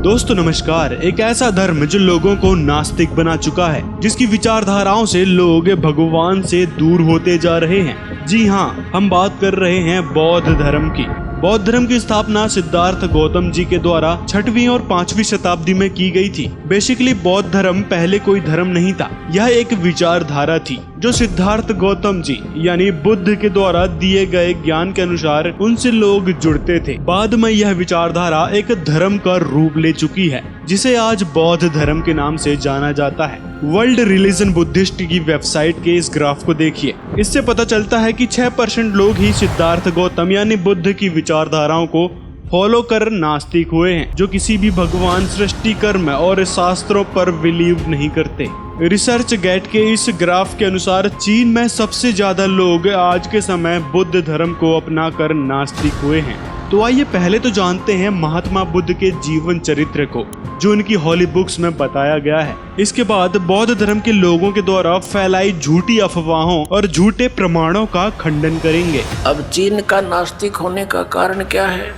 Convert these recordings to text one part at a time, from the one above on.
दोस्तों नमस्कार। एक ऐसा धर्म जो लोगों को नास्तिक बना चुका है, जिसकी विचारधाराओं से लोग भगवान से दूर होते जा रहे हैं। जी हाँ, हम बात कर रहे हैं बौद्ध धर्म की। बौद्ध धर्म की स्थापना सिद्धार्थ गौतम जी के द्वारा 6वीं और 5वीं शताब्दी में की गई थी। बेसिकली बौद्ध धर्म पहले कोई धर्म नहीं था, यह एक विचारधारा थी जो सिद्धार्थ गौतम जी यानी बुद्ध के द्वारा दिए गए ज्ञान के अनुसार उनसे लोग जुड़ते थे। बाद में यह विचारधारा एक धर्म का रूप ले चुकी है, जिसे आज बौद्ध धर्म के नाम से जाना जाता है। वर्ल्ड रिलीजन बुद्धिस्ट की वेबसाइट के इस ग्राफ को देखिए। इससे पता चलता है कि 6% लोग ही सिद्धार्थ गौतम यानी बुद्ध की विचारधाराओं को फॉलो कर नास्तिक हुए हैं, जो किसी भी भगवान, सृष्टि, कर्म और शास्त्रों पर बिलीव नहीं करते। रिसर्च गेट के इस ग्राफ के अनुसार चीन में सबसे ज्यादा लोग आज के समय बुद्ध धर्म को अपनाकर नास्तिक हुए हैं। तो आइए पहले तो जानते हैं महात्मा बुद्ध के जीवन चरित्र को, जो उनकी हॉली बुक्स में बताया गया है। इसके बाद बौद्ध धर्म के लोगों के द्वारा फैलाई झूठी अफवाहों और झूठे प्रमाणों का खंडन करेंगे। अब चीन का नास्तिक होने का कारण क्या है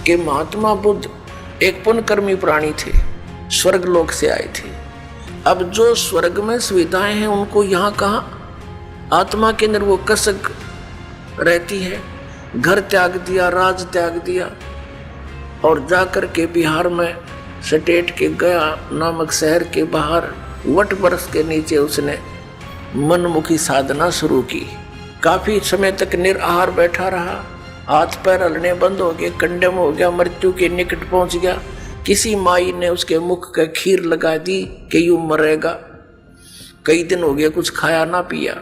कि महात्मा बुद्ध एक पुण्यकर्मी प्राणी थे, स्वर्ग लोक से आए थे। अब जो स्वर्ग में सुविधाएं हैं उनको यहाँ कहाँ, आत्मा के अंदर वो कसक रहती है। घर त्याग दिया, राज त्याग दिया और जाकर के बिहार में स्टेट के गया नामक शहर के बाहर वट वृक्ष के नीचे उसने मनमुखी साधना शुरू की। काफी समय तक निराहार बैठा रहा, हाथ पैर हलने बंद हो गए, कंडम हो गया, मृत्यु के निकट पहुंच गया। किसी माई ने उसके मुख का खीर लगा दी कि यूं मरेगा। कई दिन हो गए कुछ खाया ना पिया,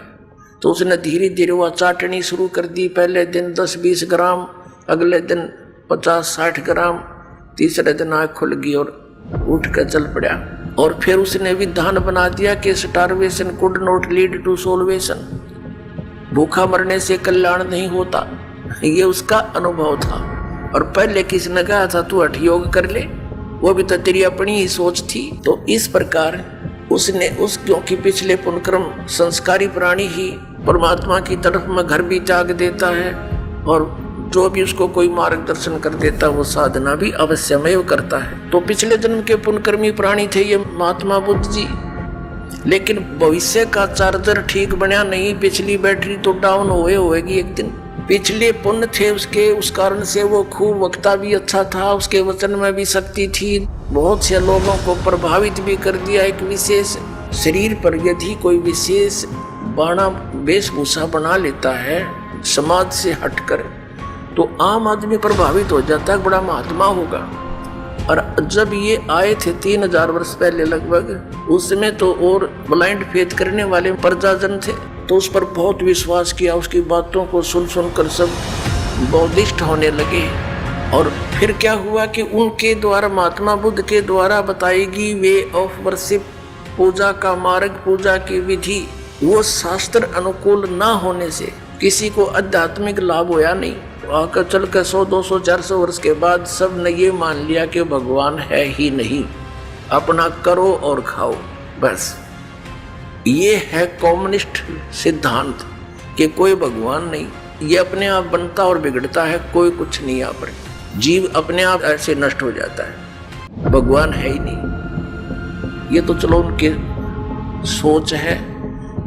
तो उसने धीरे धीरे वह चाटनी शुरू कर दी। पहले दिन 10-20 ग्राम, अगले दिन 50-60 ग्राम, तीसरे दिन आँख खुल गई और उठ कर चल पड़ा। और फिर उसने विधान बना दिया कि starvation could not lead to salvation, भूखा मरने से कल्याण नहीं होता। ये उसका अनुभव था। और पहले किसी ने कहा था तू हठ योग कर ले, वो भी तो तेरी अपनी ही सोच थी। तो इस प्रकार उसने क्योंकि पिछले पुण्यक्रम संस्कारी प्राणी ही परमात्मा की तरफ में घर भी त्याग देता है, और जो भी उसको कोई मार्गदर्शन कर देता वो साधना भी अवश्यमेव करता है। तो पिछले जन्म के पुण्यकर्मी प्राणी थे ये महात्मा बुद्ध जी, लेकिन भविष्य का चार्जर ठीक बना नहीं, पिछली बैटरी तो डाउन होएगी एक दिन। पिछले पुण्य थे उसके, उस कारण से वो खूब वक्ता भी अच्छा था, उसके वचन में भी शक्ति थी, बहुत से लोगों को प्रभावित भी कर दिया। एक विशेष शरीर पर यदि कोई विशेष बाणा वेशभूषा बना लेता है समाज से हटकर, तो आम आदमी प्रभावित हो जाता है, बड़ा महात्मा होगा। और जब ये आए थे 3000 वर्ष पहले लगभग, उसमें तो और ब्लाइंड फेथ करने वाले प्रजाजन थे, तो उस पर बहुत विश्वास किया। उसकी बातों को सुन सुनकर सब बौद्धिस्ट होने लगे। और फिर क्या हुआ कि उनके द्वारा, महात्मा बुद्ध के द्वारा बताएगी वे ऑफ वर्शिप, पूजा का मार्ग, पूजा की विधि, वो शास्त्र अनुकूल ना होने से किसी को आध्यात्मिक लाभ होया नहीं। आकर चल कर 100-200-400 वर्ष के बाद सब ने ये मान लिया कि भगवान है ही नहीं, अपना करो और खाओ बस। ये है कम्युनिस्ट सिद्धांत कि कोई भगवान नहीं, ये अपने आप बनता और बिगड़ता है, कोई कुछ नहीं यहाँ पर। जीव अपने आप ऐसे नष्ट हो जाता है, भगवान है ही नहीं। ये तो चलो उनके सोच है,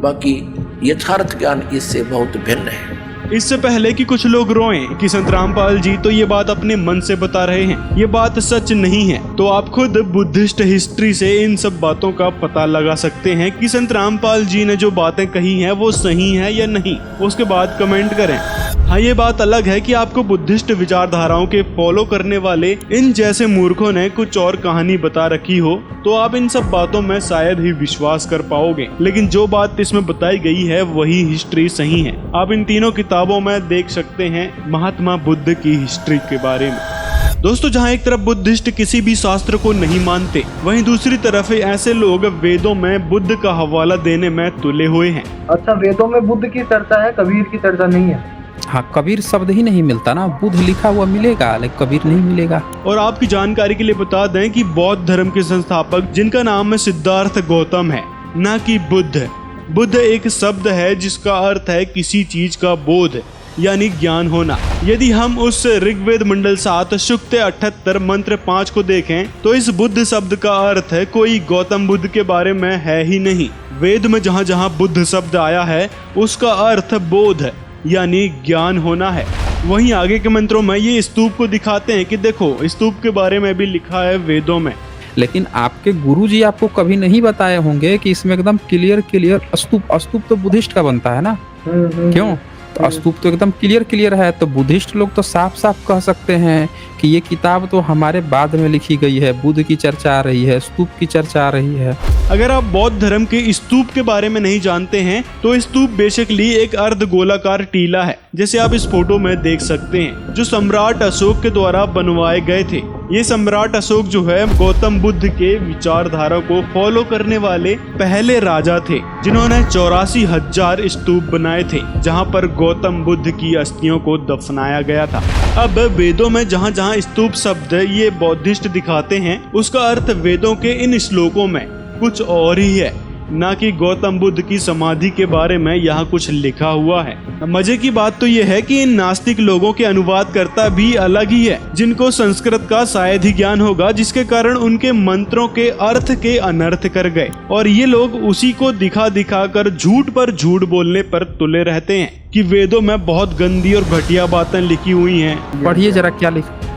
बाकी यथार्थ ज्ञान इससे बहुत भिन्न है। इससे पहले कि कुछ लोग रोएं कि संत रामपाल जी तो ये बात अपने मन से बता रहे हैं, ये बात सच नहीं है, तो आप खुद बुद्धिस्ट हिस्ट्री से इन सब बातों का पता लगा सकते हैं कि संत रामपाल जी ने जो बातें कही हैं वो सही है या नहीं। उसके बाद कमेंट करें। हाँ, ये बात अलग है कि आपको बुद्धिस्ट विचारधाराओं के फॉलो करने वाले इन जैसे मूर्खों ने कुछ और कहानी बता रखी हो, तो आप इन सब बातों में शायद ही विश्वास कर पाओगे। लेकिन जो बात इसमें बताई गई है वही हिस्ट्री सही है। आप इन तीनों किताबों में देख सकते हैं महात्मा बुद्ध की हिस्ट्री के बारे में। दोस्तों, जहाँ एक तरफ बुद्धिस्ट किसी भी शास्त्र को नहीं मानते, वहीं दूसरी तरफ ऐसे लोग वेदों में बुद्ध का हवाला देने में तुले हुए हैं। अच्छा, वेदों में बुद्ध की चर्चा है, कबीर की चर्चा नहीं है। हाँ, कबीर शब्द ही नहीं मिलता ना, बुद्ध लिखा हुआ मिलेगा लेकिन कबीर नहीं मिलेगा। और आपकी जानकारी के लिए बता दें कि बौद्ध धर्म के संस्थापक जिनका नाम सिद्धार्थ गौतम है, ना कि बुद्ध। बुद्ध एक शब्द है जिसका अर्थ है किसी चीज का बोध। यानी ज्ञान होना। यदि हम उस ऋग्वेद मंडल 7 सूक्त 78 मंत्र 5 को देखें तो इस बुद्ध शब्द का अर्थ है कोई गौतम बुद्ध के बारे में है ही नहीं। वेद में जहाँ जहाँ बुद्ध शब्द आया है उसका अर्थ बोध है यानी ज्ञान होना है। वहीं आगे के मंत्रों में ये स्तूप को दिखाते हैं कि देखो स्तूप के बारे में भी लिखा है वेदों में। लेकिन आपके गुरुजी आपको कभी नहीं बताए होंगे कि इसमें एकदम क्लियर स्तूप तो बुद्धिस्ट का बनता है ना, क्यों? तो स्तूप तो एकदम क्लियर है। तो बुद्धिस्ट लोग तो साफ साफ कह सकते हैं कि ये किताब तो हमारे बाद में लिखी गई है, बुद्ध की चर्चा आ रही है, स्तूप की चर्चा आ रही है। अगर आप बौद्ध धर्म के स्तूप के बारे में नहीं जानते हैं तो स्तूप बेसिकली एक अर्ध गोलाकार टीला है, जैसे आप इस फोटो में देख सकते हैं, जो सम्राट अशोक के द्वारा बनवाए गए थे। ये सम्राट अशोक जो है गौतम बुद्ध के विचारधारा को फॉलो करने वाले पहले राजा थे, जिन्होंने 84,000 स्तूप बनाए थे जहाँ पर गौतम बुद्ध की अस्थियों को दफनाया गया था। अब वेदों में जहाँ जहाँ स्तूप शब्द ये बौद्धिस्ट दिखाते हैं उसका अर्थ वेदों के इन श्लोकों में कुछ और ही है, ना कि गौतम बुद्ध की समाधि के बारे में यहाँ कुछ लिखा हुआ है। मजे की बात तो ये है कि इन नास्तिक लोगों के अनुवादकर्ता भी अलग ही है, जिनको संस्कृत का शायद ही ज्ञान होगा, जिसके कारण उनके मंत्रों के अर्थ के अनर्थ कर गए और ये लोग उसी को दिखा दिखा कर झूठ पर झूठ बोलने पर तुले रहते हैं कि वेदों में बहुत गंदी और घटिया बातें लिखी हुई हैं। पढ़िए जरा क्या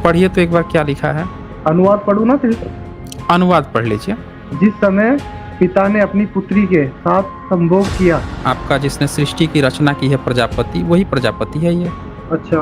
पढ़िए तो एक बार क्या लिखा है। अनुवाद पढ़ू ना फिर? अनुवाद पढ़ लीजिए। जिस समय पिता ने अपनी पुत्री के साथ संभोग किया। आपका जिसने सृष्टि की रचना की है प्रजापति, वही प्रजापति है ये। अच्छा।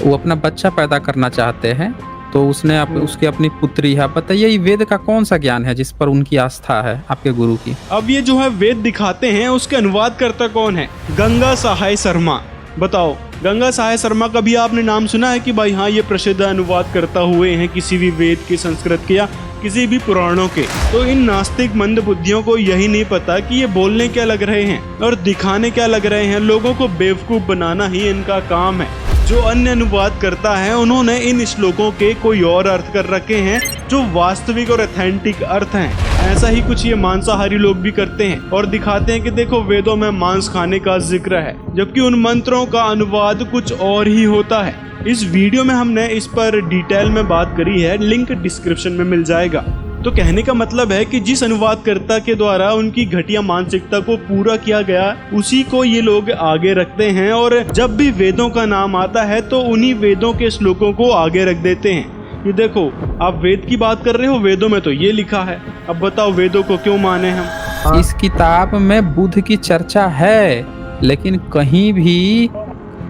वो अपना बच्चा पैदा करना चाहते हैं तो उसने उसकी अपनी पुत्री है। बताइए ये वेद का कौन सा ज्ञान है जिस पर उनकी आस्था है आपके गुरु की? अब ये जो है वेद दिखाते हैं उसके अनुवादकर्ता कौन है? गंगा सहाय शर्मा। बताओ, गंगा सहाय शर्मा का भी आपने नाम सुना है कि भाई हाँ ये प्रसिद्ध अनुवादकर्ता हुए हैं किसी भी वेद के, संस्कृत के या किसी भी पुराणों के? तो इन नास्तिक मंद बुद्धियों को यही नहीं पता कि ये बोलने क्या लग रहे हैं और दिखाने क्या लग रहे हैं। लोगों को बेवकूफ बनाना ही इनका काम है। जो अन्य अनुवाद करता है उन्होंने इन श्लोकों के कोई और अर्थ कर रखे हैं जो वास्तविक और ऑथेंटिक अर्थ हैं। ऐसा ही कुछ ये मांसाहारी लोग भी करते हैं और दिखाते हैं कि देखो वेदों में मांस खाने का जिक्र है, जबकि उन मंत्रों का अनुवाद कुछ और ही होता है। इस वीडियो में हमने इस पर डिटेल में बात करी है, लिंक डिस्क्रिप्शन में मिल जाएगा। तो कहने का मतलब है कि जिस अनुवादकर्ता के द्वारा उनकी घटिया मानसिकता को पूरा किया गया उसी को ये लोग आगे रखते हैं और जब भी वेदों का नाम आता है तो उन्हीं वेदों के श्लोकों को आगे रख देते हैं। ये देखो, आप वेद की बात कर रहे हो, वेदों में तो ये लिखा है, अब बताओ वेदों को क्यों माने हम? इस किताब में बुद्ध की चर्चा है लेकिन कहीं भी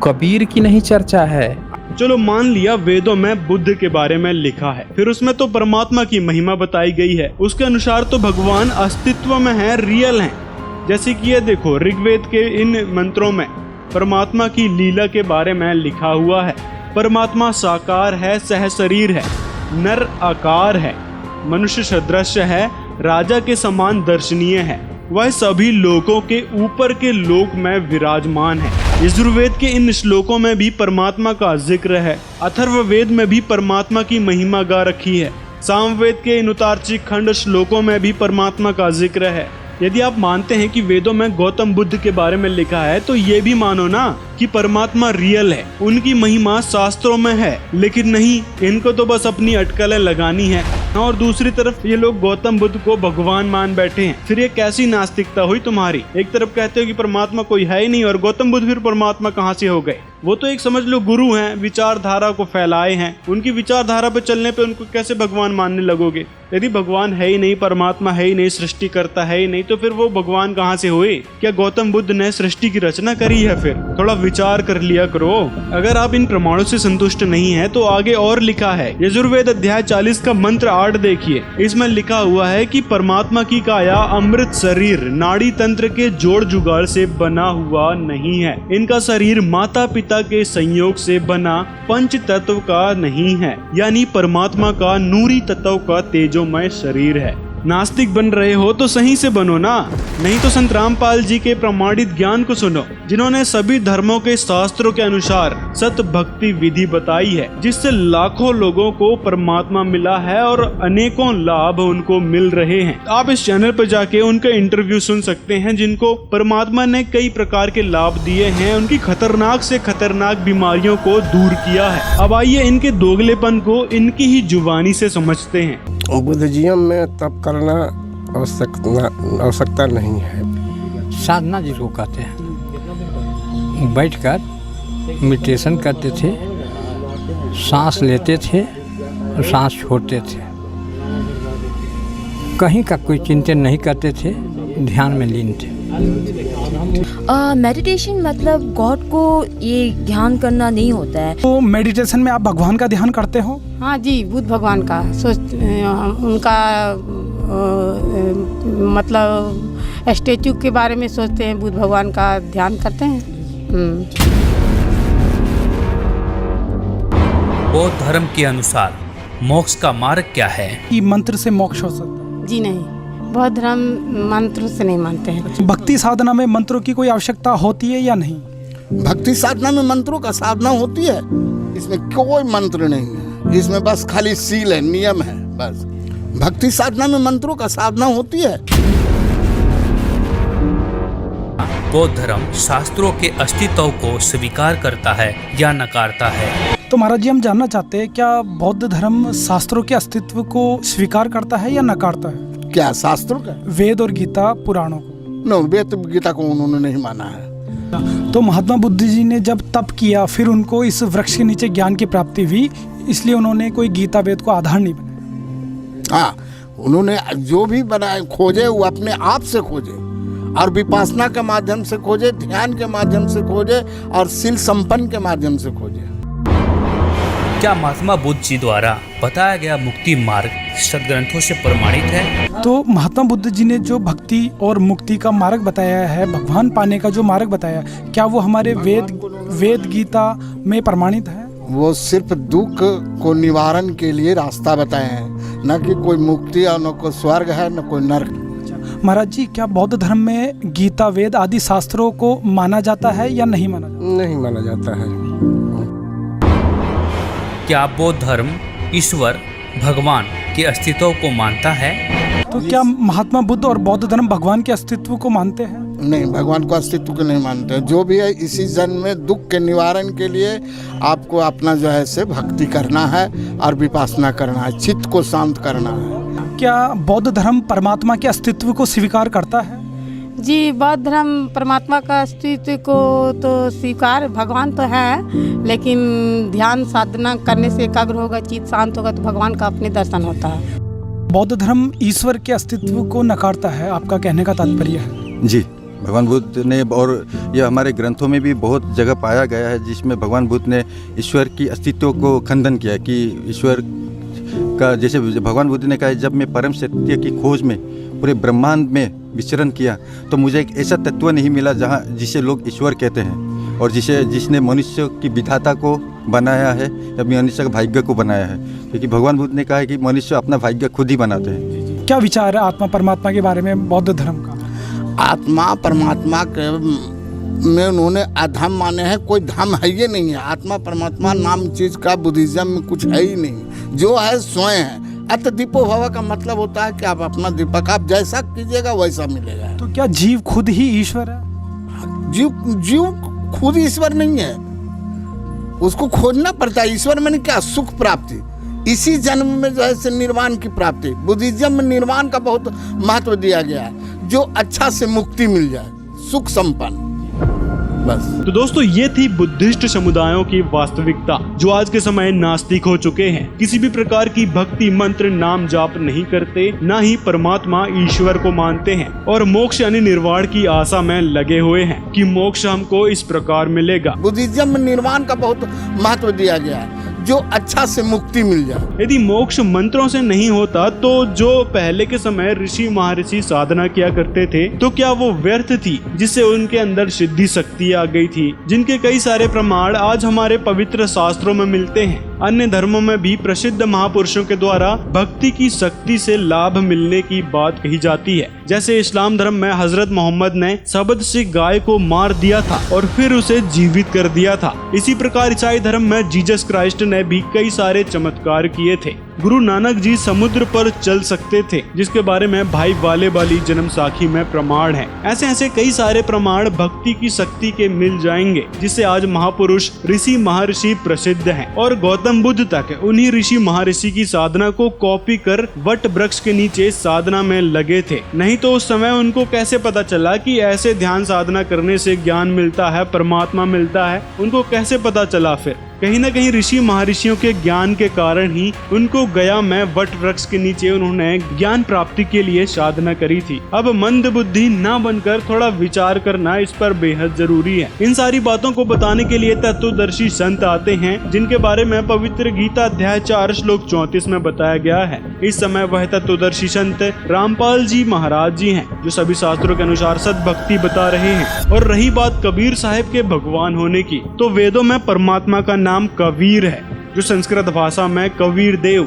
कबीर की नहीं चर्चा है। चलो मान लिया वेदों में बुद्ध के बारे में लिखा है, फिर उसमें तो परमात्मा की महिमा बताई गई है, उसके अनुसार तो भगवान अस्तित्व में है, रियल हैं। जैसे कि ये देखो ऋग्वेद के इन मंत्रों में परमात्मा की लीला के बारे में लिखा हुआ है। परमात्मा साकार है, सहशरीर है, नर आकार है, मनुष्य सदृश है, राजा के समान दर्शनीय है, वह सभी लोगों के ऊपर के लोक में विराजमान है। यजुर्वेद के इन श्लोकों में भी परमात्मा का जिक्र है। अथर्ववेद में भी परमात्मा की महिमा गा रखी है। सामवेद के इन उतार्चिक खंड श्लोकों में भी परमात्मा का जिक्र है। यदि आप मानते हैं कि वेदों में गौतम बुद्ध के बारे में लिखा है तो ये भी मानो ना कि परमात्मा रियल है, उनकी महिमा शास्त्रों में है। लेकिन नहीं, इनको तो बस अपनी अटकलें लगानी है और दूसरी तरफ ये लोग गौतम बुद्ध को भगवान मान बैठे हैं। फिर ये कैसी नास्तिकता हुई तुम्हारी? एक तरफ कहते हो कि परमात्मा कोई है ही नहीं और गौतम बुद्ध फिर परमात्मा कहाँ से हो गए? वो तो एक समझ लो गुरु हैं, विचारधारा को फैलाए हैं, उनकी विचारधारा पे चलने पे उनको कैसे भगवान मानने लगोगे? यदि भगवान है ही नहीं, परमात्मा है ही नहीं, सृष्टि करता है ही नहीं, तो फिर वो भगवान कहाँ से हुए? क्या गौतम बुद्ध ने सृष्टि की रचना करी है? फिर थोड़ा विचार कर लिया करो। अगर आप इन प्रमाणों से संतुष्ट नहीं है तो आगे और लिखा है। यजुर्वेद अध्याय 40 का मंत्र 8 देखिए, इसमें लिखा हुआ है कि परमात्मा की काया अमृत शरीर नाड़ी तंत्र के जोड़ जुगाड़ से बना हुआ नहीं है। इनका शरीर माता पिता के संयोग से बना पंच तत्व का नहीं है, यानी परमात्मा का नूरी तत्व का तेजोमय शरीर है। नास्तिक बन रहे हो तो सही से बनो ना, नहीं तो संत रामपाल जी के प्रमाणित ज्ञान को सुनो। जिन्होंने सभी धर्मों के शास्त्रों के अनुसार सत भक्ति विधि बताई है, जिससे लाखों लोगों को परमात्मा मिला है और अनेकों लाभ उनको मिल रहे हैं। आप इस चैनल पर जाके उनका इंटरव्यू सुन सकते हैं, जिनको परमात्मा ने कई प्रकार के लाभ दिए हैं, उनकी खतरनाक से खतरनाक बीमारियों को दूर किया है। अब आइए इनके दोगलेपन को इनकी ही जुबानी से समझते हैं। बुद्धिज्म में तप करना आवश्यकता नहीं है। साधना जिसको कहते हैं, बैठकर मेडिटेशन करते थे, सांस लेते थे और सांस छोड़ते थे, कहीं का कोई चिंतन नहीं करते थे, ध्यान में लीन थे। मेडिटेशन मतलब गॉड को ये ध्यान करना नहीं होता है। तो मेडिटेशन में आप भगवान का ध्यान करते हो? हाँ जी, बुद्ध भगवान का उनका मतलब स्टैचू के बारे में सोचते हैं, बुद्ध भगवान का ध्यान करते हैं। बौद्ध धर्म के अनुसार मोक्ष का मार्ग क्या है? कि मंत्र से मोक्ष हो सकता है? जी नहीं, बौद्ध धर्म मंत्र से नहीं मानते हैं। भक्ति साधना में मंत्रों की कोई आवश्यकता होती है या नहीं? भक्ति साधना में मंत्रों का साधना होती है, इसमें कोई मंत्र नहीं है, इसमें बस खाली सील है, नियम है बस। भक्ति साधना में मंत्रों का साधना होती है। बौद्ध धर्म शास्त्रों के अस्तित्व को स्वीकार करता है या नकारता है? तो महाराज जी, हम जानना चाहते हैं, क्या बौद्ध धर्म शास्त्रों के अस्तित्व को स्वीकार करता है या नकारता है? क्या शास्त्रों का? वेद और गीता पुराणों को? नो, वेद गीता को उन्होंने नहीं माना है। तो महात्मा बुद्ध जी ने जब तप किया, फिर उनको इस वृक्ष के नीचे ज्ञान की प्राप्ति हुई, इसलिए उन्होंने कोई गीता वेद को आधार नहीं बनाया। हाँ, उन्होंने जो भी बनाए खोजे वो अपने आप से खोजे, और विपासना के माध्यम से खोजे, ध्यान के माध्यम से खोजे, और शील संपन्न के माध्यम से खोजे। क्या महात्मा बुद्ध जी द्वारा बताया गया मुक्ति मार्ग सदग्रंथों से प्रमाणित है? तो महात्मा बुद्ध जी ने जो भक्ति और मुक्ति का मार्ग बताया है, भगवान पाने का जो मार्ग बताया, क्या वो हमारे वेद गीता में प्रमाणित है? वो सिर्फ दुख को निवारण के लिए रास्ता बताए हैं, न कि कोई मुक्ति और न कोई स्वर्ग है, न कोई नर्क। महाराज जी, क्या बौद्ध धर्म में गीता वेद आदि शास्त्रों को माना जाता है या नहीं माना जाता? नहीं माना जाता है। क्या बौद्ध धर्म ईश्वर भगवान के अस्तित्व को मानता है? तो क्या महात्मा बुद्ध और बौद्ध धर्म भगवान के अस्तित्व को मानते हैं? नहीं, भगवान को अस्तित्व को नहीं मानते। जो भी है इसी जन्म में दुख के निवारण के लिए आपको अपना जो है से भक्ति करना है और विपासना करना है, चित्त को शांत करना है। क्या बौद्ध धर्म परमात्मा के अस्तित्व को स्वीकार करता है? जी, बौद्ध धर्म परमात्मा का अस्तित्व को तो स्वीकार, भगवान तो है, लेकिन ध्यान साधना करने से एकाग्र होगा, चित्त शांत होगा तो भगवान का अपने दर्शन होता है। बौद्ध धर्म ईश्वर के अस्तित्व को नकारता है, आपका कहने का तात्पर्य है? जी, भगवान बुद्ध ने, और यह हमारे ग्रंथों में भी बहुत जगह पाया गया है, जिसमें भगवान बुद्ध ने ईश्वर की अस्तित्व को खंडन किया कि ईश्वर का, जैसे भगवान बुद्ध ने कहा, जब मैं परम सत्य की खोज में पूरे ब्रह्मांड में विचरण किया तो मुझे एक ऐसा तत्व नहीं मिला जिसे लोग ईश्वर कहते हैं, और जिसने मनुष्य की विधाता को बनाया है या मनुष्य का भाग्य को बनाया है, क्योंकि भगवान बुद्ध ने कहा है कि मनुष्य अपना भाग्य खुद ही बनाते हैं। क्या विचार है आत्मा परमात्मा के बारे में बौद्ध धर्म का? आत्मा परमात्मा के में उन्होंने अधम माने हैं, कोई धम है ये नहीं है। आत्मा परमात्मा नाम चीज का बुद्धिज्म में कुछ है ही नहीं, जो है स्वयं है। अत दीपो भव का मतलब होता है कि आप अपना दीपक, आप जैसा कीजिएगा वैसा मिलेगा। तो क्या जीव खुद ही ईश्वर है? जीव खुद ईश्वर नहीं है, उसको खोजना पड़ता है। ईश्वर मैंने क्या, सुख प्राप्ति, इसी जन्म में जो है से निर्वाण की प्राप्ति। बुद्धिज्म में निर्वाण का बहुत महत्व दिया गया है, जो अच्छा से मुक्ति मिल जाए, सुख संपन्न, बस। तो दोस्तों, ये थी बुद्धिस्ट समुदायों की वास्तविकता, जो आज के समय नास्तिक हो चुके हैं। किसी भी प्रकार की भक्ति मंत्र नाम जाप नहीं करते, ना ही परमात्मा ईश्वर को मानते हैं, और मोक्ष यानी निर्वाण की आशा में लगे हुए हैं कि मोक्ष हमको इस प्रकार मिलेगा। बुद्धिज्म में निर्वाण का बहुत महत्व दिया गया है, जो अच्छा से मुक्ति मिल जाए। यदि मोक्ष मंत्रों से नहीं होता तो जो पहले के समय ऋषि महर्षि साधना किया करते थे, तो क्या वो व्यर्थ थी, जिससे उनके अंदर सिद्धि शक्ति आ गई थी, जिनके कई सारे प्रमाण आज हमारे पवित्र शास्त्रों में मिलते हैं। अन्य धर्मों में भी प्रसिद्ध महापुरुषों के द्वारा भक्ति की शक्ति से लाभ मिलने की बात कही जाती है। जैसे इस्लाम धर्म में हजरत मोहम्मद ने शब्द से गाय को मार दिया था और फिर उसे जीवित कर दिया था। इसी प्रकार ईसाई धर्म में जीसस क्राइस्ट ने भी कई सारे चमत्कार किए थे। गुरु नानक जी समुद्र पर चल सकते थे, जिसके बारे में भाई वाले वाली जन्म साखी में प्रमाण है। ऐसे ऐसे कई सारे प्रमाण भक्ति की शक्ति के मिल जाएंगे, जिससे आज महापुरुष ऋषि महर्षि प्रसिद्ध हैं और गौतम बुद्ध तक उन्हीं ऋषि महर्षि की साधना को कॉपी कर वट वृक्ष के नीचे साधना में लगे थे। नहीं तो उस समय उनको कैसे पता चला कि ऐसे ध्यान साधना करने से ज्ञान मिलता है, परमात्मा मिलता है? उनको कैसे पता चला? फिर कहीं न कहीं ऋषि महर्षियों के ज्ञान के कारण ही उनको गया में वट वृक्ष के नीचे उन्होंने ज्ञान प्राप्ति के लिए साधना करी थी। अब मंद बुद्धि न बनकर थोड़ा विचार करना इस पर बेहद जरूरी है। इन सारी बातों को बताने के लिए तत्वदर्शी संत आते हैं, जिनके बारे में पवित्र गीता अध्याय 4 श्लोक 34 में बताया गया है। इस समय वह तत्वदर्शी संत रामपाल जी महाराज जी हैं, जो सभी शास्त्रों के अनुसार सद्भक्ति बता रहे हैं। और रही बात कबीर साहिब के भगवान होने की, तो वेदों में परमात्मा का नाम कबीर है, जो संस्कृत भाषा में कबीर देव,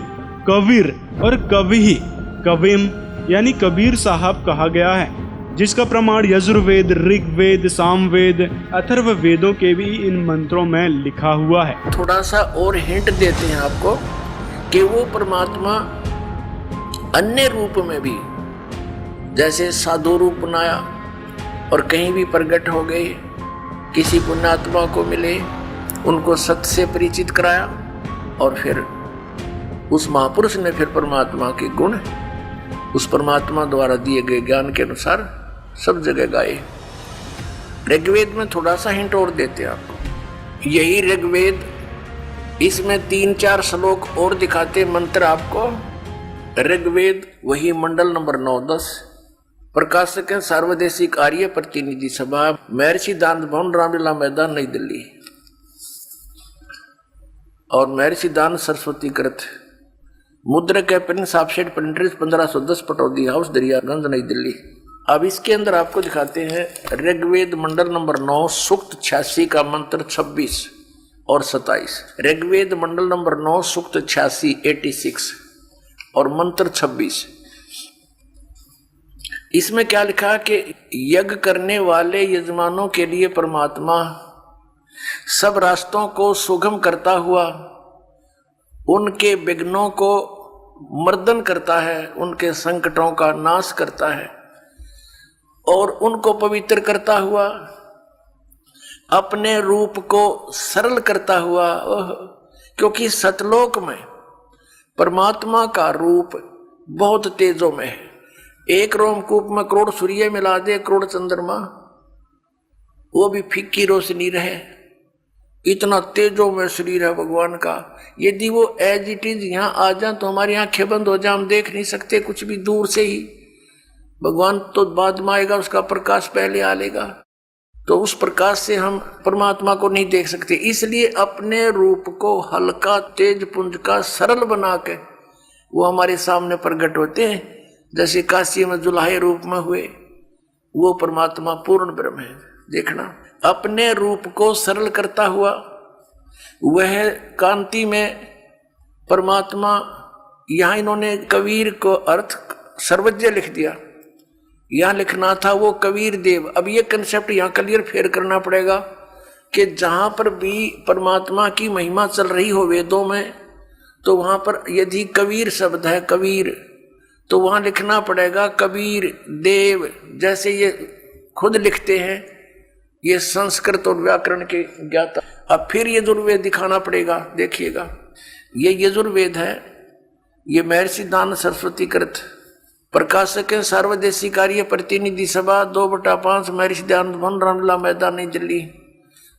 कबीर और कवि, कविम यानी कबीर साहब कहा गया है, जिसका प्रमाण यजुर्वेद, ऋग्वेद, सामवेद, अथर्व वेदों के भी इन मंत्रों में लिखा हुआ है। थोड़ा सा और हिंट देते हैं आपको कि वो परमात्मा अन्य रूप में भी, जैसे साधु रूप बनाया और कहीं भी प्रकट हो गए, किसी पुण्यात्मा को मिले, उनको सत्य से परिचित कराया और फिर उस महापुरुष ने फिर परमात्मा के गुण उस परमात्मा द्वारा दिए गए ज्ञान के अनुसार सब जगह गाए। ऋग्वेद में थोड़ा सा हिंट और देते हैं आपको। यही ऋग्वेद, इसमें 3-4 श्लोक और दिखाते मंत्र आपको। ऋग्वेद वही मंडल नंबर 9-10, प्रकाशक है सार्वदेशिक आर्य प्रतिनिधि सभा, महर्षि दान भवन, रामलीला मैदान, नई दिल्ली। और महर्षि दान सरस्वती कृत, मुद्रक है Prince offset printers 1510, Pataudi house, Daryaganj, नई दिल्ली। अब इसके अंदर आपको दिखाते हैं ऋग्वेद मंडल नंबर 9 सूक्त 86 का मंत्र 26 और 27। ऋग्वेद मंडल नंबर 9 सूक्त 86 और मंत्र 26। इसमें क्या लिखा कि यज्ञ करने वाले यजमानों के लिए परमात्मा सब रास्तों को सुगम करता हुआ उनके विघ्नों को मर्दन करता है, उनके संकटों का नाश करता है और उनको पवित्र करता हुआ, अपने रूप को सरल करता हुआ। क्योंकि सतलोक में परमात्मा का रूप बहुत तेजों में है। एक रोमकूप में करोड़ सूर्य मिला दे, करोड़ चंद्रमा, वो भी फीकी रोशनी रहे, इतना तेजों में शरीर है भगवान का। यदि वो एज इट इज यहाँ आ जाए तो हमारी आंखें बंद हो जाए, हम देख नहीं सकते कुछ भी, दूर से ही। भगवान तो बाद में आएगा, उसका प्रकाश पहले आ लेगा, तो उस प्रकाश से हम परमात्मा को नहीं देख सकते। इसलिए अपने रूप को हल्का तेज पुंज का सरल बना के वो हमारे सामने प्रकट होते हैं। जैसे काशी में जुलाहे रूप में हुए, वो परमात्मा पूर्ण ब्रह्म है। देखना, अपने रूप को सरल करता हुआ वह कांति में परमात्मा। यहाँ इन्होंने कबीर को अर्थ सर्वज्ञ लिख दिया, यहाँ लिखना था वो कबीर देव। अब ये कंसेप्ट यहाँ क्लियर फेर करना पड़ेगा कि जहाँ पर भी परमात्मा की महिमा चल रही हो वेदों में, तो वहाँ पर यदि कबीर शब्द है, कबीर, तो वहाँ लिखना पड़ेगा कबीर देव। जैसे ये खुद लिखते हैं, ये संस्कृत और व्याकरण के ज्ञाता। अब फिर यजुर्वेद दिखाना पड़ेगा। देखिएगा, ये यजुर्वेद है, ये महर्षि दान सरस्वती कृत, प्रकाशक है सार्वदेशिक आर्य प्रतिनिधि सभा 2/5, महर्षि दान भवन, रामलीला मैदान, नई दिल्ली।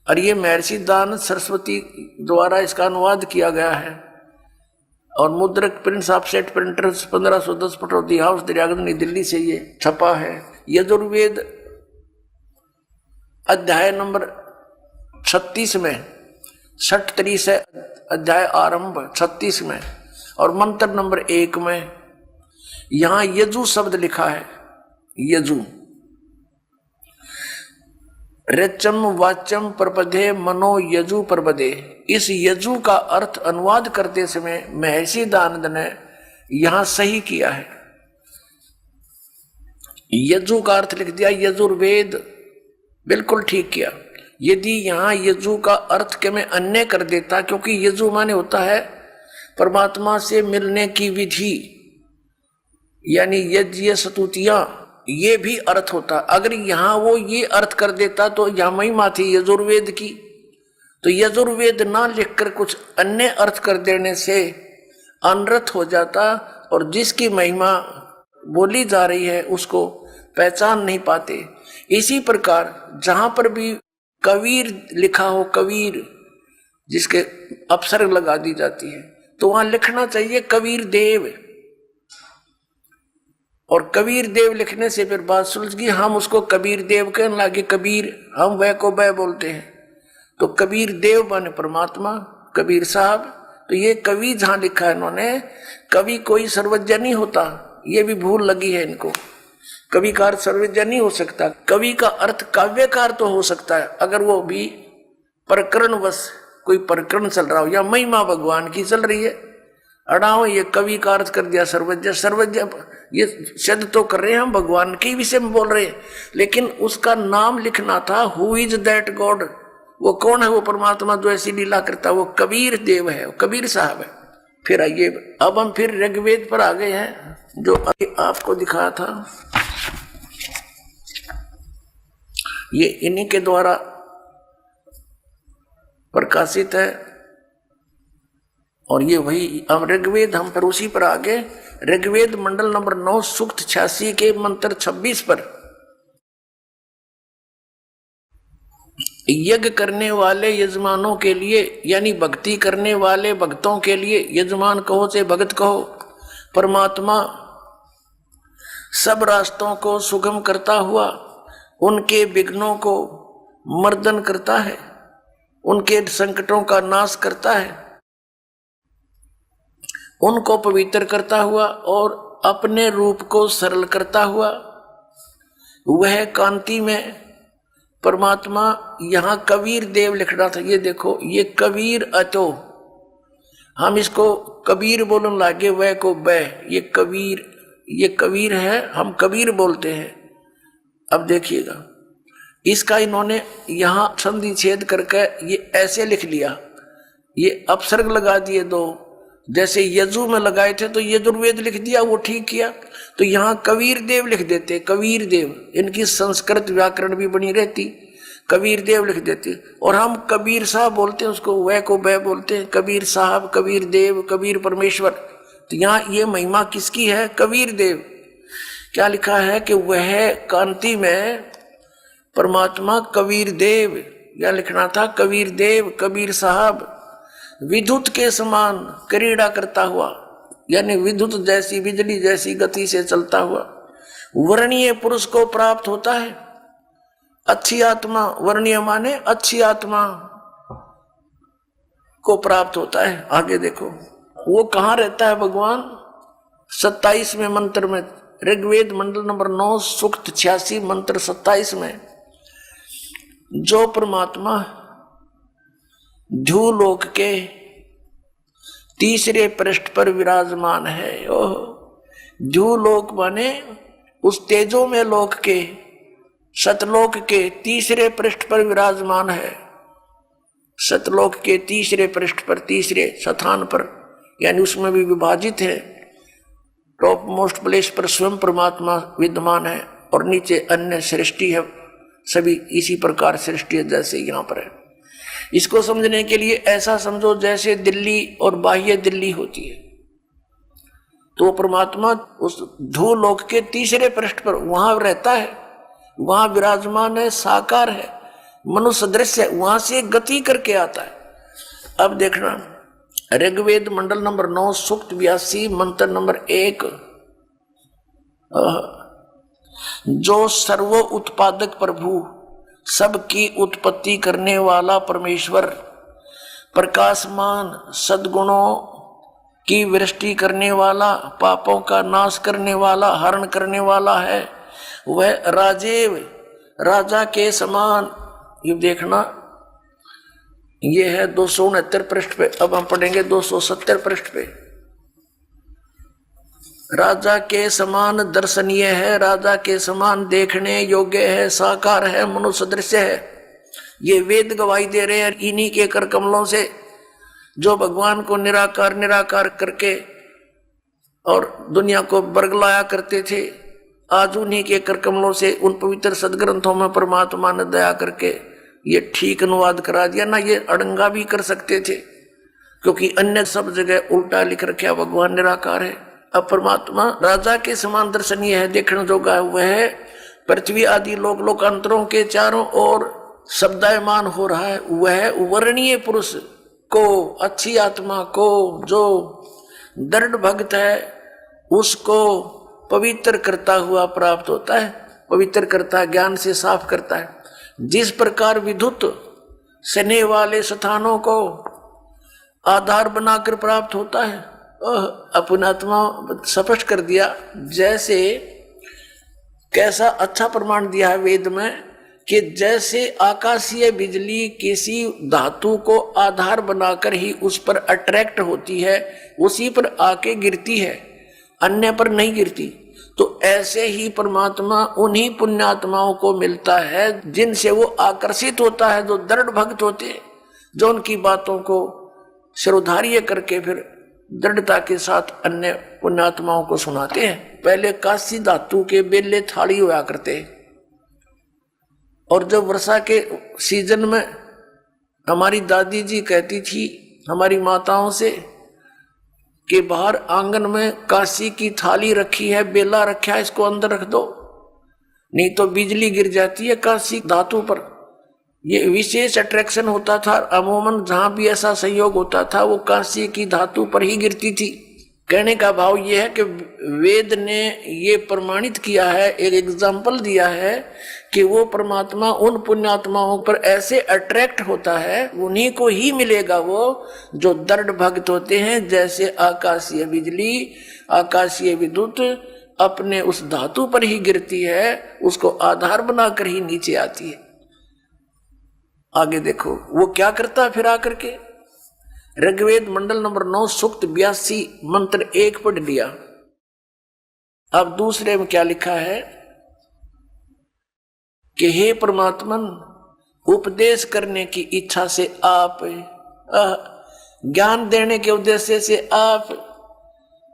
और ये महर्षि दान सरस्वती द्वारा इसका अनुवाद किया गया है और मुद्रक Prince offset printers 1510, Pataudi house, Daryaganj, नई दिल्ली से ये छपा है। यजुर्वेद अध्याय नंबर 36 में 60 से अध्याय आरंभ 36 में और मंत्र नंबर 1 में यहां यजु शब्द लिखा है। यजु, रचम वाचम प्रपदे मनो यजु प्रपदे, इस यजु का अर्थ अनुवाद करते समय महर्षि दयानंद ने यहां सही किया है। यजु का अर्थ लिख दिया यजुर्वेद, बिल्कुल ठीक किया। यदि यहां यजु का अर्थ के मैं अन्य कर देता, क्योंकि यजु माने होता है परमात्मा से मिलने की विधि, यानी यज्ञ स्तुतियां, ये भी अर्थ होता। अगर यहां वो ये अर्थ कर देता तो यहां महिमा थी यजुर्वेद की, तो यजुर्वेद ना लिखकर कुछ अन्य अर्थ कर देने से अनर्थ हो जाता और जिसकी महिमा बोली जा रही है उसको पहचान नहीं पाते। इसी प्रकार जहां पर भी कबीर लिखा हो, कबीर जिसके अपसर्ग लगा दी जाती है, तो वहां लिखना चाहिए कबीर देव। और कबीर देव लिखने से फिर बात सुलझ गई। हम उसको कबीर देव कहने लगे, कबीर हम वह को वह बोलते हैं, तो कबीर देव माने परमात्मा, कबीर साहब। तो ये कवि जहां लिखा है इन्होंने, कवि कोई सर्वज्ञ नहीं होता, ये भी भूल लगी है इनको। कवि का अर्थ सर्वज्ञ नहीं हो सकता। कवि का अर्थ काव्यकार तो हो सकता है, अगर वो भी प्रकरणवश कोई प्रकरण चल रहा हो या महिमा भगवान की चल रही है। अड़ाओ ये कवि का अर्थ कर दिया सर्वज्ञ। सर्वज्ञ ये शब्द तो कर रहे हैं, हम भगवान के विषय में बोल रहे हैं, लेकिन उसका नाम लिखना था, हु इज दैट गॉड, वो कौन है वो परमात्मा जो ऐसी लीला करता है, वो कबीर देव है, वो कबीर साहब है। फिर आइए, अब हम फिर ऋग्वेद पर आ गए हैं, जो अभी आपको दिखाया था, ये इन्हीं के द्वारा प्रकाशित है। और ये वही अब ऋग्वेद, हम फिर उसी पर आगे ऋग्वेद मंडल नंबर 9 सूक्त 86 के मंत्र 26 पर, यज्ञ करने वाले यजमानों के लिए, यानी भक्ति करने वाले भक्तों के लिए, यजमान कहो से भगत कहो, परमात्मा सब रास्तों को सुगम करता हुआ उनके विघ्नों को मर्दन करता है, उनके संकटों का नाश करता है, उनको पवित्र करता हुआ और अपने रूप को सरल करता हुआ वह कांति में परमात्मा। यहां कबीर देव लिखना था, ये देखो, ये कबीर अतो, हम इसको कबीर बोलने लगे, वह को वह, ये कबीर है, हम कबीर बोलते हैं। अब देखिएगा, इसका इन्होंने यहां संधि छेद करके ये ऐसे लिख लिया, ये अपसर्ग लगा दिए दो, जैसे यजु में लगाए थे तो यजुर्वेद लिख दिया, वो ठीक किया। तो यहां कबीर देव लिख देते, कबीर देव, इनकी संस्कृत व्याकरण भी बनी रहती, कबीर देव लिख देते। और हम कबीर साहब बोलते हैं उसको, वह को वह बोलते हैं, कबीर साहब, कबीर देव, कबीर परमेश्वर। तो यहाँ ये महिमा किसकी है? कबीर देव। क्या लिखा है कि वह कांति में परमात्मा कबीर देव, या लिखना था कबीर देव, कबीर साहब, विद्युत के समान क्रीड़ा करता हुआ, यानी विद्युत जैसी, बिजली जैसी गति से चलता हुआ वर्णीय पुरुष को प्राप्त होता है। अच्छी आत्मा, वर्णीय माने अच्छी आत्मा को प्राप्त होता है। आगे देखो वो कहाँ रहता है भगवान? 27वें मंत्र में, ऋग्वेद मंडल नंबर 9 सूक्त 86 मंत्र 27 में, जो परमात्मा ध्रुवलोक के तीसरे पृष्ठ पर विराजमान है। ओह, ध्रुवलोक माने उस तेजो में लोक के, सतलोक के तीसरे पृष्ठ पर विराजमान है। सतलोक के तीसरे पृष्ठ पर, तीसरे स्थान पर, यानी उसमें भी विभाजित है। टॉप मोस्ट प्लेस पर स्वयं परमात्मा विद्यमान है और नीचे अन्य सृष्टि है, सभी इसी प्रकार सृष्टि है जैसे यहाँ पर है। इसको समझने के लिए ऐसा समझो जैसे दिल्ली और बाह्य दिल्ली होती है, तो परमात्मा उस ध्रुवलोक के तीसरे पृष्ठ पर वहां रहता है, वहां विराजमान है, साकार है, मनुष्य दृश्य है, वहां से गति करके आता है। अब देखना ऋग्वेद मंडल नंबर 9 सूक्त 82 मंत्र नंबर 1, जो सर्व उत्पादक प्रभु, सबकी उत्पत्ति करने वाला परमेश्वर, प्रकाशमान, सद्गुणों की वृष्टि करने वाला, पापों का नाश करने वाला, हरण करने वाला है, वह राजेव, राजा के समान। ये देखना ये है 269 पृष्ठ पे। अब हम पढ़ेंगे 270 पृष्ठ पे। राजा के समान दर्शनीय है, राजा के समान देखने योग्य है, साकार है, मनुष्य दृश्य है। ये वेद गवाही दे रहे हैं इन्हीं के कर कमलों से, जो भगवान को निराकार निराकार करके और दुनिया को बरगलाया करते थे। आज उन्हीं के कर कमलों से, उन पवित्र सदग्रंथों में परमात्मा ने दया करके ये ठीक अनुवाद करा दिया ना। ये अड़ंगा भी कर सकते थे, क्योंकि अन्य सब जगह उल्टा लिख रखा भगवान निराकार है। अब परमात्मा राजा के समान दर्शनीय है, देखने जोगा है। वह पृथ्वी आदि लोक लोकांतरों के चारों ओर शब्दायमान हो रहा है। वह वर्णीय पुरुष को, अच्छी आत्मा को, जो दृढ़ भक्त है, उसको पवित्र करता हुआ प्राप्त होता है। पवित्र करता है, ज्ञान से साफ करता है। जिस प्रकार विद्युत स्नेह वाले स्थानों को आधार बनाकर प्राप्त होता है, अपनी आत्मा स्पष्ट कर दिया। जैसे कैसा अच्छा प्रमाण दिया है वेद में कि जैसे आकाशीय बिजली किसी धातु को आधार बनाकर ही उस पर अट्रैक्ट होती है, उसी पर आके गिरती है, अन्य पर नहीं गिरती। तो ऐसे ही परमात्मा उन्हीं पुण्यात्माओं को मिलता है जिनसे वो आकर्षित होता है, जो दृढ़ भक्त होते हैं, जो उनकी बातों को शिरोधार्य करके फिर दृढ़ता के साथ अन्य पुण्यात्माओं को सुनाते हैं। पहले कांस्य धातु के बेले थाली हुआ करते, और जब वर्षा के सीजन में हमारी दादी जी कहती थी हमारी माताओं से कि बाहर आंगन में कांसी की थाली रखी है, बेला रखा है, इसको अंदर रख दो, नहीं तो बिजली गिर जाती है कांसी धातु पर। ये विशेष अट्रैक्शन होता था। अमूमन जहां भी ऐसा संयोग होता था वो कांसी की धातु पर ही गिरती थी। कहने का भाव ये है कि वेद ने ये प्रमाणित किया है, एक एग्जाम्पल दिया है कि वो परमात्मा उन पुण्यात्माओं पर ऐसे अट्रैक्ट होता है, उन्हीं को ही मिलेगा वो जो दृढ़ भक्त होते हैं। जैसे आकाशीय बिजली, आकाशीय विद्युत अपने उस धातु पर ही गिरती है, उसको आधार बनाकर ही नीचे आती है। आगे देखो वो क्या करता है फिर आकर के। ऋग्वेद मंडल नंबर 9 सूक्त 82 मंत्र 1 पढ़ लिया। अब दूसरे में क्या लिखा है कि हे परमात्मन, उपदेश करने की इच्छा से आप, ज्ञान देने के उद्देश्य से आप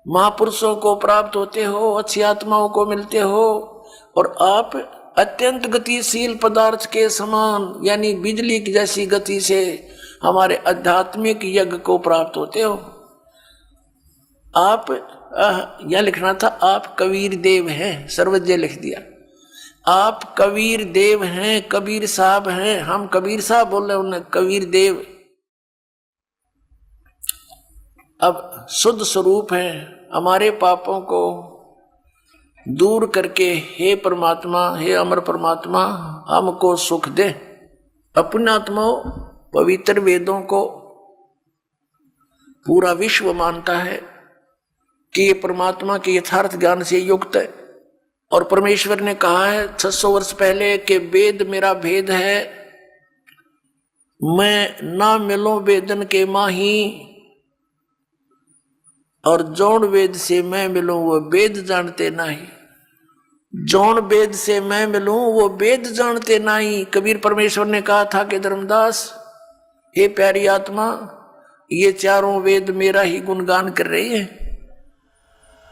महापुरुषों को प्राप्त होते हो, अच्छी आत्माओं को मिलते हो, और आप अत्यंत गतिशील पदार्थ के समान यानी बिजली की जैसी गति से हमारे आध्यात्मिक यज्ञ को प्राप्त होते हो। आप यह लिखना था आप कबीर देव हैं, सर्वज्ञ लिख दिया। आप कबीर देव हैं, कबीर साहब हैं। हम कबीर साहब बोल रहे, उन्हें कबीर देव। अब शुद्ध स्वरूप है, हमारे पापों को दूर करके हे परमात्मा, हे अमर परमात्मा, हमको सुख दे। अपने आत्माओं पवित्र वेदों को पूरा विश्व मानता है कि ये परमात्मा के यथार्थ ज्ञान से युक्त है। और परमेश्वर ने कहा है 600 वर्ष पहले कि वेद मेरा भेद है, मैं ना मिलूं वेदन के माही, और जौन वेद से मैं मिलूं वो वेद जानते नहीं। जौन वेद से मैं मिलूं वो वेद जानते नहीं। कबीर परमेश्वर ने कहा था कि धर्मदास, हे प्यारी आत्मा, ये चारों वेद मेरा ही गुणगान कर रही है,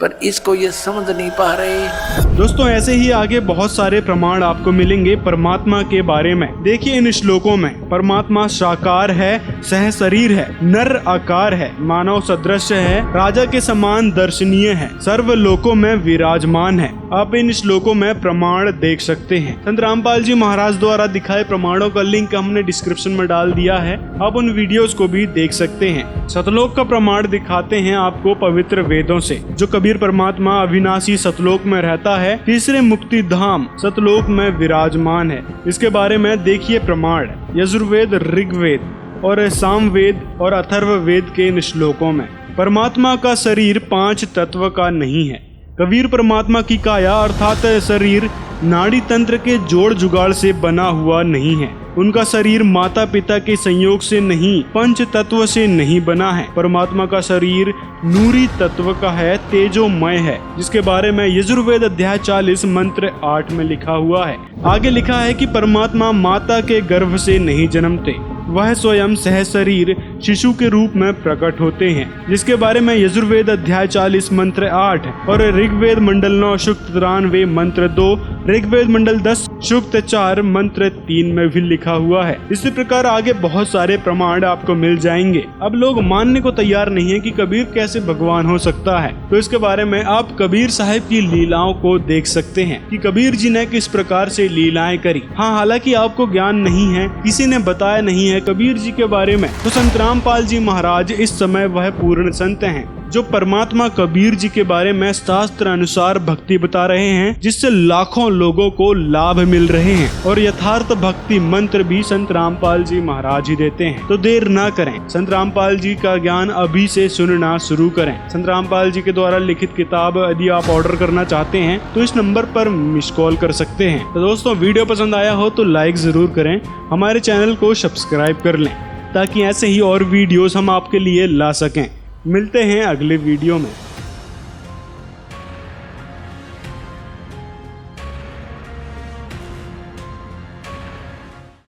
पर इसको ये समझ नहीं पा रहे। दोस्तों ऐसे ही आगे बहुत सारे प्रमाण आपको मिलेंगे परमात्मा के बारे में। देखिए इन श्लोकों में परमात्मा साकार है, सह शरीर है, नर आकार है, मानव सदृश है, राजा के समान दर्शनीय है, सर्व लोकों में विराजमान है। आप इन श्लोकों में प्रमाण देख सकते हैं। संत रामपाल जी महाराज द्वारा दिखाए प्रमाणों का लिंक हमने डिस्क्रिप्शन में डाल दिया है, आप उन वीडियोस को भी देख सकते हैं। सतलोक का प्रमाण दिखाते हैं आपको पवित्र वेदों से, जो कबीर परमात्मा अविनाशी सतलोक में रहता है, तीसरे मुक्ति धाम सतलोक में विराजमान है। इसके बारे में देखिए प्रमाण यजुर्वेद, ऋग्वेद और सामवेद और अथर्ववेद के इन श्लोकों में। परमात्मा का शरीर 5 तत्व का नहीं है। कबीर परमात्मा की काया अर्थात शरीर नाड़ी तंत्र के जोड़ जुगाड़ से बना हुआ नहीं है। उनका शरीर माता पिता के संयोग से नहीं, पंच तत्व से नहीं बना है। परमात्मा का शरीर नूरी तत्व का है, तेजोमय है, जिसके बारे में यजुर्वेद अध्याय 40 मंत्र 8 में लिखा हुआ है। आगे लिखा है कि परमात्मा माता के गर्भ से नहीं जन्मते, वह स्वयं सह शरीर शिशु के रूप में प्रकट होते हैं, जिसके बारे में यजुर्वेद अध्याय 40 मंत्र 8 और ऋग्वेद मंडल 9 सूक्त 93 मंत्र 2, ऋग्वेद मंडल 10 सूक्त 4 मंत्र 3 में भी लिखा हुआ है। इसी प्रकार आगे बहुत सारे प्रमाण आपको मिल जाएंगे। अब लोग मानने को तैयार नहीं है कि कबीर कैसे भगवान हो सकता है, तो इसके बारे में आप कबीर साहिब की लीलाओं को देख सकते हैं कि कबीर जी ने किस प्रकार से लीलाएं करी। हाँ, हालांकि आपको ज्ञान नहीं है, किसी ने बताया नहीं है कबीर जी के बारे में, तो संत रामपाल जी महाराज इस समय वह पूर्ण संत हैं जो परमात्मा कबीर जी के बारे में शास्त्र अनुसार भक्ति बता रहे हैं, जिससे लाखों लोगों को लाभ मिल रहे हैं। और यथार्थ भक्ति मंत्र भी संत रामपाल जी महाराज ही देते हैं। तो देर ना करें, संत रामपाल जी का ज्ञान अभी से सुनना शुरू करें। संत रामपाल जी के द्वारा लिखित किताब यदि आप ऑर्डर करना चाहते हैं तो इस नंबर पर मिस कॉल कर सकते हैं। तो दोस्तों, वीडियो पसंद आया हो तो लाइक जरूर करें, हमारे चैनल को सब्सक्राइब कर लें ताकि ऐसे ही और वीडियोस हम आपके लिए ला सकें। मिलते हैं अगले वीडियो में।